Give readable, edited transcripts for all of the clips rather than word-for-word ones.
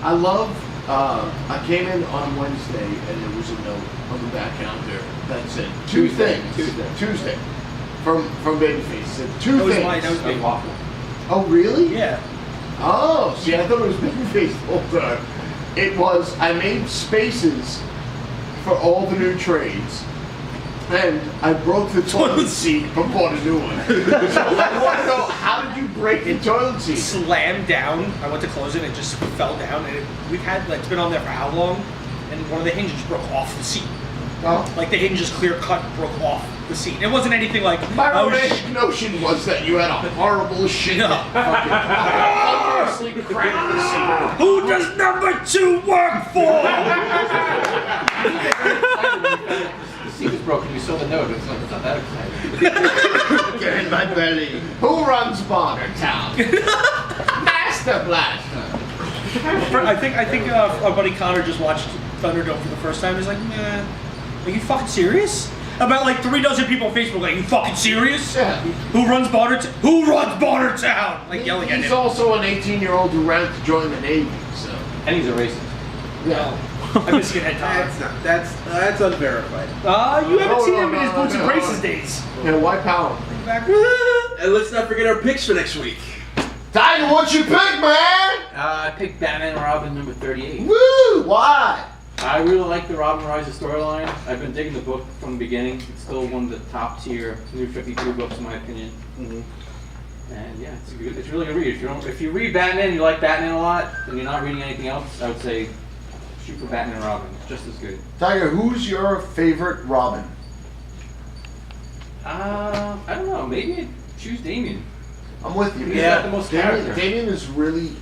I love. I came in on Wednesday and there was a note on the back counter that said Tuesday. From Babyface. It said two things. That was Big Waffle. Oh really? Yeah. Oh, see, I thought it was Babyface the whole time. It was. I made spaces for all the new trades. And I broke the toilet seat and bought a new one. So I want to know, how did you break the toilet seat? Slammed down. I went to close it and it just fell down. And it's been on there for how long? And one of the hinges broke off the seat. Oh. Like the hinge just clear cut broke off the seat. It wasn't anything like. My romantic notion was that you had a horrible shit. No. Fucking cracked the seat. Who does number 2 work for? The seat was broken. You saw the note. It's not that exciting. Get in my belly. Who runs Bonner Town? Master Blaster. I think our buddy Connor just watched Thunderdome for the first time. He's like, man, are you fucking serious? About like 3 dozen people on Facebook like, you fucking serious? Yeah. Who runs Bonner Town? Like yelling at him. He's also an 18-year-old who ran to join the Navy, so. And he's a racist. Yeah. I miss Skinhead Connor. That's unverified. You haven't seen him in his no, boots and no. braces days. Yeah, white power. Back. And let's not forget our picks for next week. Tiger, what you pick, man? I picked Batman and Robin number 38. Woo! Why? I really like the Robin Rises storyline. I've been digging the book from the beginning. It's still one of the top tier New 52 books in my opinion. Mm-hmm. And yeah, it's really good read. If you read Batman and you like Batman a lot, and you're not reading anything else, I would say shoot for Batman and Robin. It's just as good. Tiger, who's your favorite Robin? I don't know. Maybe I'd choose Damian. I'm with you. He's got the most character. Damian is really,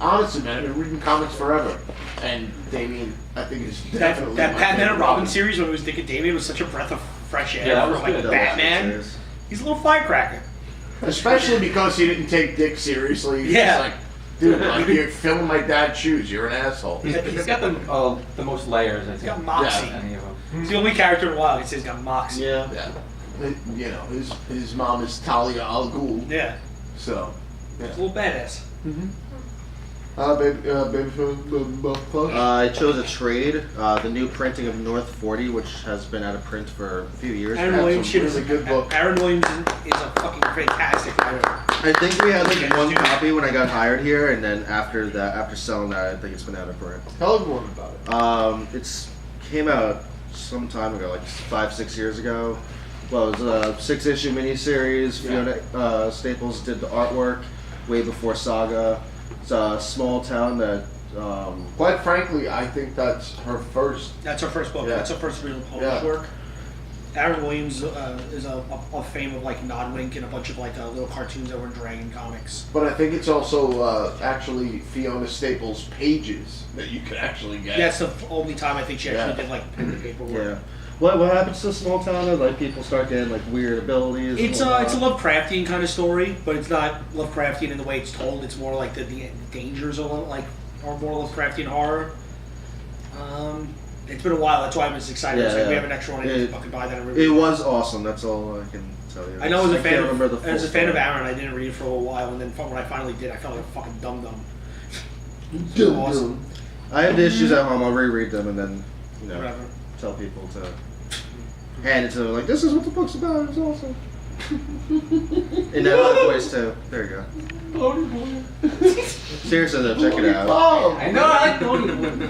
honestly, man, I've been reading comics forever, and Damian, I think, is definitely that my Batman favorite and Robin series when it was Dick and Damian was such a breath of fresh air. Yeah, that was for, like good. Batman. He's a little firecracker. Especially because he didn't take Dick seriously. He's Yeah. just like, dude, like, you're filming my dad's shoes. You're an asshole. He's got the most layers, I think. He's got moxie. Any of them. He's the only character in a while. He says he's got moxie. Yeah. You know, his mom is Talia al Ghul. Yeah. So, yeah. He's a little badass. Mm-hmm. Baby, I chose a trade, the new printing of North 40, which has been out of print for a few years. Aaron now. Williams shit really is good book. Aaron Williams is a fucking fantastic writer. I think we had like one copy when I got hired here, and then after selling that, I think it's been out of print. Tell everyone about it. It's came out some time ago, like 5-6 years ago. Well, it was a 6-issue miniseries. Yeah. Fiona Staples did the artwork way before Saga. It's a small town that. Quite frankly, I think that's her first. That's her first book. Yeah. That's her first real published Yeah. work. Aaron Williams is a fame of like Nodwink and a bunch of like little cartoons that were in Dragon comics. But I think it's also actually Fiona Staples' pages that you can actually get. That's the only time I think she actually Yeah. did like pen and paper work. Yeah. What happens to a small town that like people start getting like weird abilities? It's and a whatnot? Lovecraftian kind of story, but it's not Lovecraftian in the way it's told. It's more like the dangers are more Lovecraftian horror. It's been a while. That's why I'm as excited. Yeah, It's like, yeah. we have an extra one. I need to fucking buy that and It review. was awesome. That's all I can tell you. I know as a fan can't remember the full of story. Aaron, I didn't read it for a while, and then when I finally did, I felt like a fucking dum dum. Dude, Awesome. I have the issues at home. I'll reread them and then Whatever. tell people to hand it to them. Like, this is what the book's about. It's awesome. In that other voice too. There you go. Seriously though, check it out. Oh, I know, I like Lonely Boy.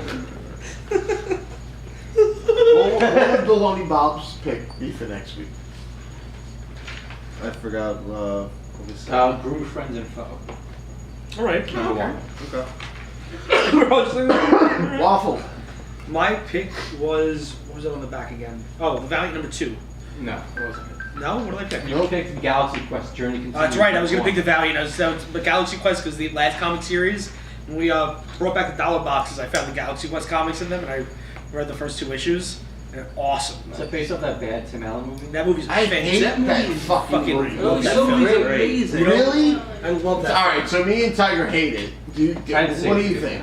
what would the Lonely Bob's pick be for next week? I forgot. What we said. Groom, Friends, and Foe. All right. Number one. Okay. We're all just like- Waffle. My pick was what was it on the back again? Oh, the Valiant number 2. No, it wasn't. No, what did I pick? You picked Galaxy Quest Journey Continues. That's right. I was gonna pick the Valiant. That was the Galaxy Quest because the last comic series, when we brought back the dollar boxes, I found the Galaxy Quest comics in them, and I read the first 2 issues. And they're awesome. Is that based off that bad Tim Allen movie? That movie's I hate fantastic. that fucking movie. love that So film. amazing. Really? I love that. All right, so me and Tiger hate it. I didn't see What do it. you think?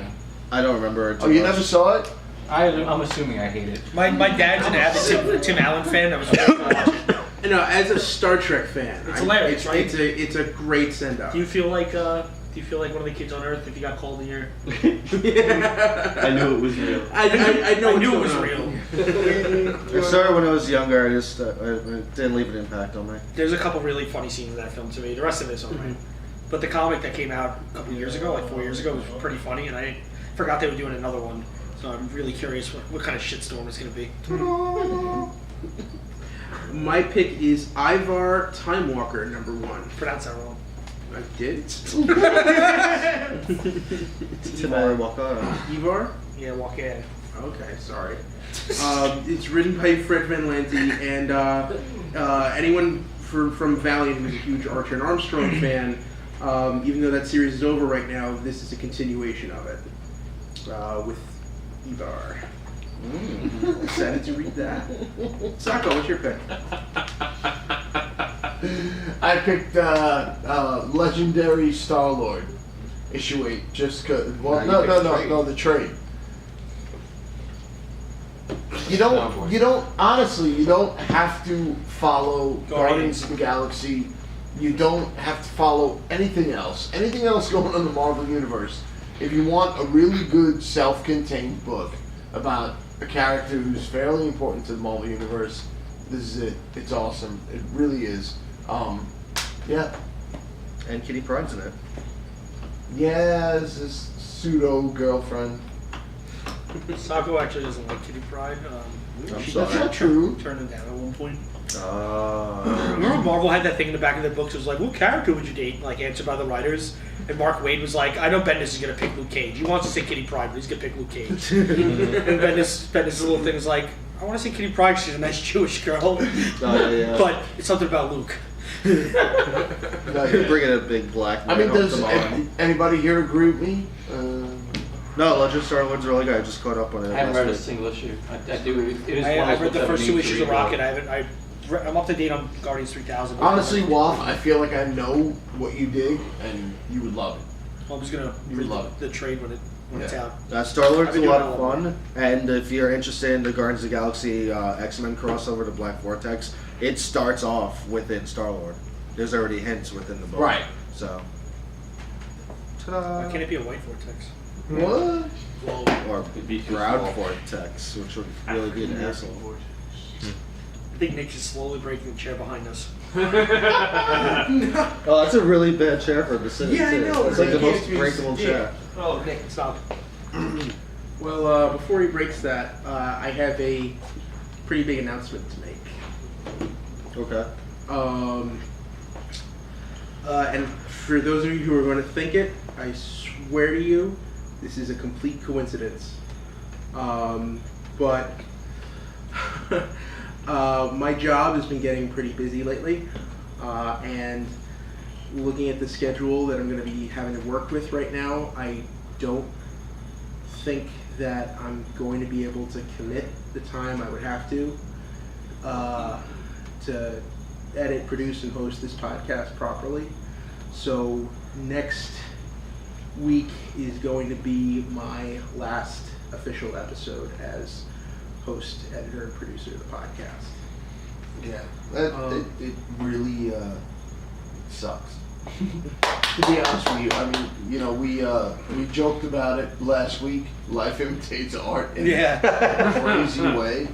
I don't remember it too Oh, you much. never saw it? I'm assuming I hate it. My dad's an avid Tim Allen fan. I was watching it. You know, as a Star Trek fan, It's hilarious, right? It's a great send up. Do you feel like Do you feel like one of the kids on Earth if you got cold in your... I knew it was real. I know I what's knew it going was on. real. I started when I was younger. I just it didn't leave an impact on me. There's a couple really funny scenes in that film to me. The rest of it's alright. But the comic that came out a couple years ago, like 4 years ago, was pretty funny, and I forgot they were doing another one. So I'm really curious what kind of shitstorm it's going to be. My pick is Ivar Time Walker, #1. Pronounce that wrong. I did. Tomorrow walk on. Ivar? Yeah, walk in. Okay, sorry. It's written by Fred Van Lente, and anyone from Valiant who's a huge Archer and Armstrong fan, even though that series is over right now, this is a continuation of it with Ivar. Excited to read that. Sako, what's your pick? I picked Legendary Star-Lord, issue 8, just cause. Well, no, the trade. You don't honestly, you don't have to follow Guardians of the Galaxy. You don't have to follow anything else going on in the Marvel Universe. If you want a really good self-contained book about a character who's fairly important to the Marvel Universe, this is it. It's awesome. It really is. Yeah. And Kitty Pryde's in it. Yeah, it's this pseudo girlfriend. Sako actually doesn't like Kitty Pryde. I'm She sorry. That's not true. turned him down at one point. Oh. Remember Marvel had that thing in the back of their books. It was like, what character would you date? Like, answered by the writers. And Mark Waid was like, I know Bendis is going to pick Luke Cage. He wants to say Kitty Pryde, but he's going to pick Luke Cage. And Bendis' little thing was like, I want to say Kitty Pryde, she's a nice Jewish girl. Yeah. But it's something about Luke. You're bringing a big black man I mean, home does tomorrow. anybody here agree with me? No, Legend of Star-Lord's really good. I just caught up on it. I haven't last read a week. single issue. I do. It is one I of read those the books first I 2 need issues to of read. Rocket. I'm up to date on Guardians 3000. Honestly, Wolf, I feel like I know what you dig, and you would love it. I'm just going to You would read love it. the trade when it's Yeah. out. Star-Lord's I've a been lot doing of that a lot. fun, and if you're interested in the Guardians of the Galaxy X-Men crossover to Black Vortex, it starts off within Star-Lord. There's already hints within the book. Right. So. Why Ta-da! can't it be a white vortex? What? Well, Or It'd be too Brown small. Vortex, which would really be an asshole. I think Nick is slowly breaking the chair behind us. Oh, that's a really bad chair for him to sit in, Yeah, I too. know. It's like the It most can't be- breakable yeah. chair. Oh, Nick, stop. Well, before he breaks that, I have a pretty big announcement to make. Okay. And for those of you who are going to think it, I swear to you, this is a complete coincidence. But my job has been getting pretty busy lately, and looking at the schedule that I'm going to be having to work with right now, I don't think that I'm going to be able to commit the time I would have to edit, produce, and host this podcast properly. So next week is going to be my last official episode as host, editor, and producer of the podcast. Yeah. It really sucks. To be honest with you, I mean, you know, we joked about it last week. Life imitates art in a crazy way.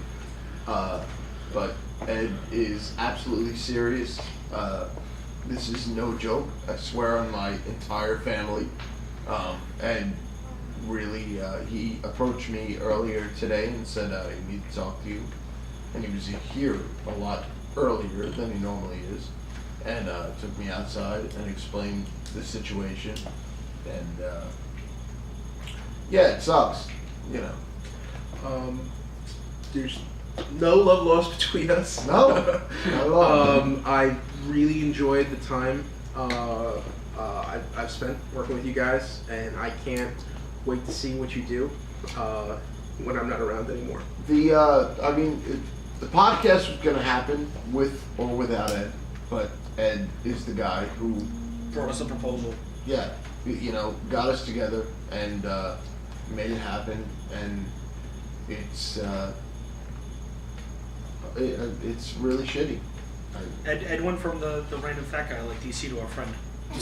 But Ed is absolutely serious. This is no joke. I swear on my entire family. And really, he approached me earlier today and said, I need to talk to you. And he was here a lot earlier than he normally is. And took me outside and explained the situation. And yeah, it sucks, you know. There's no love lost between us. No, not at all. I really enjoyed the time I've spent working with you guys, and I can't wait to see what you do when I'm not around anymore. The podcast was going to happen with or without Ed, but Ed is the guy who, Brought us a proposal. yeah, you know, got us together and made it happen, and it's really shitty. Ed went from the random fat guy like DC to our friend. I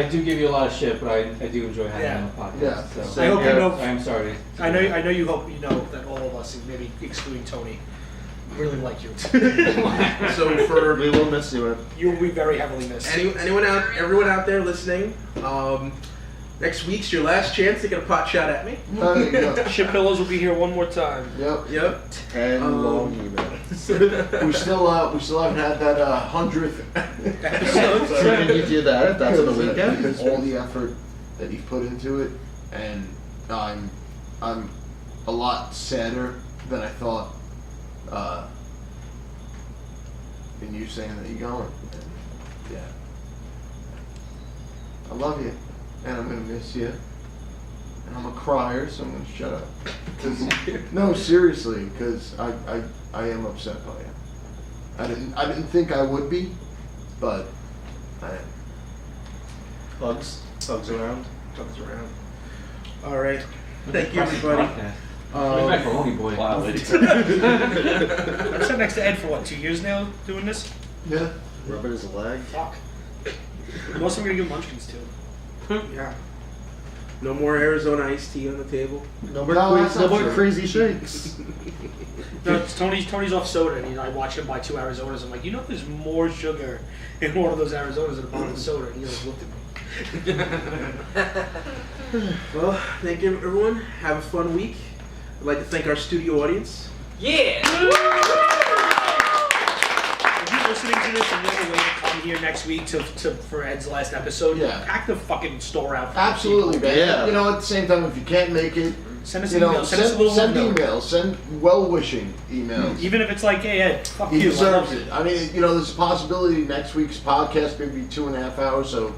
do give you a lot of shit, but I do enjoy having you on the podcast. Yeah. So I hope you know. I am sorry. I know you hope you know that all of us, maybe excluding Tony, really like you. So for We will miss you. You will be very heavily missed. everyone out there listening, next week's your last chance to get a pot shot at me. There you go. Shit Pillows will be here one more time. Yep. 10 long emails. We still haven't had that 100th Episode. So can you do that if that's on the weekend? Because all the effort that he put into it, and I'm a lot sadder than I thought. In you saying that you're going, and, yeah. I love you, and I'm gonna miss you, and I'm a crier, so I'm gonna shut up. 'Cause, no, seriously, because I am upset by you. I didn't think I would be, but I am. Hugs around. Comes around. All right. Thank you, everybody. Back for Lonely Boy. Wow, lady. I've sat next to Ed for what, 2 years now doing this? Yeah. Rub it as a leg. Fuck. Most I'm gonna give munchkins to. Yeah. No more Arizona iced tea on the table. No more, No, that's no not more true. crazy shakes. No, it's Tony's off soda, and I watch him buy 2 Arizonas. I'm like, you know, there's more sugar in one of those Arizonas than a bottle of soda. And he like looked at me. Well, thank you, everyone. Have a fun week. I'd like to thank our studio audience. Yeah. If you're listening to this and you're on the way to come here next week for Ed's last episode, Yeah. pack the fucking store out. For Absolutely, man. Yeah. You know, at the same time, if you can't make it, Send us you an know, email. Send us a little send note. emails, send well-wishing emails. Even if it's like, hey Ed, fuck He you. deserves it. I mean, you know, there's a possibility next week's podcast could be 2.5 hours. So,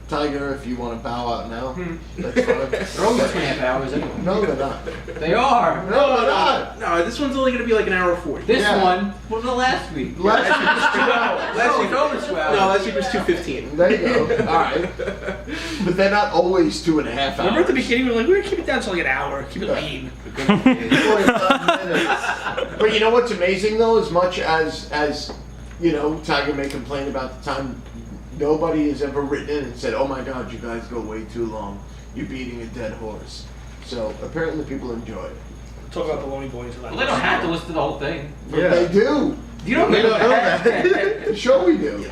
Tiger, if you want to bow out now, that's fine. They're only 2.5 hours anyway. No, they're not. They are. No, they're not. No, this one's only going to be like an hour 40. This Yeah. one was the last week. Last week was 2 hours. Last week, over 2 hours. no, last week was 2:15. There you go. All right. But they're not always 2.5 hours. Remember at the beginning we were like, we're gonna keep it down to like an hour, keep it lean. 45 minutes. But you know what's amazing though, as much as you know, Tiger may complain about the time, nobody has ever written in and said, "Oh my God, you guys go way too long. You're beating a dead horse." So apparently people enjoy it. Talk about the Lonely Boys. Well, they don't have to listen to the whole thing. But Yeah. they do. You don't They know don't know that. Sure we do.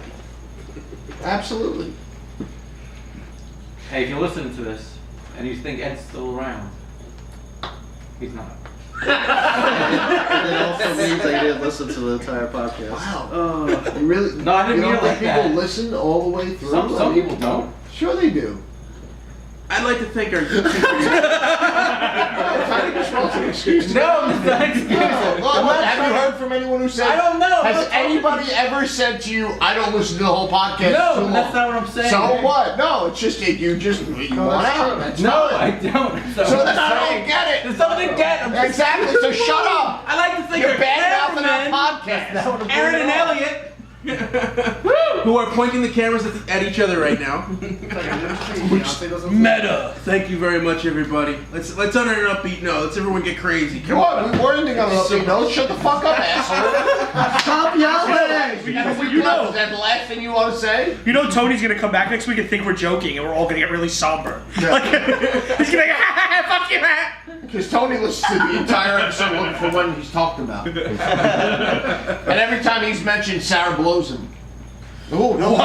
Absolutely. Hey, if you're listening to this and you think Ed's still around, he's not. And it also means I didn't listen to the entire podcast. Wow. You really? No, I didn't you mean don't it like think people that. listen all the way through? Some I mean, people don't. Sure they do. I'd like to thank our Tiger just wants an excuse. No, it's not excuse. Have you heard from anyone who said? I don't know. Has anybody ever said to you, "I don't listen to the whole podcast"? No, too long." that's not what I'm saying. So what? No, it's just you want out. That's No, fine. I don't. So that's not I don't get it. There's something to get. I'm just- Exactly. So shut up. I'd like to thank You're our bad mouthing cameramen, our podcast. Aaron and Elliot, who are pointing the cameras at each other right now. Meta. Thank you very much, everybody. Let's end on an upbeat note. Let's everyone get crazy. Come Come on. on, we were ending on an upbeat note. Shut the fuck up, asshole. Stop yelling! You know. Is that the last thing you want to say? You know Tony's gonna come back next week and think we're joking, and we're all gonna get really somber. Yeah. Like, he's gonna go, fuck you, man. Because Tony listens to the entire episode looking for when he's talked about. And every time he's mentioned, Sarah blows him. Oh, no.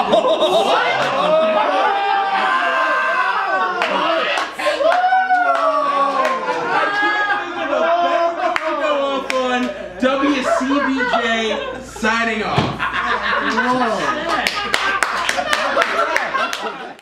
Wcbj signing off. Whoa.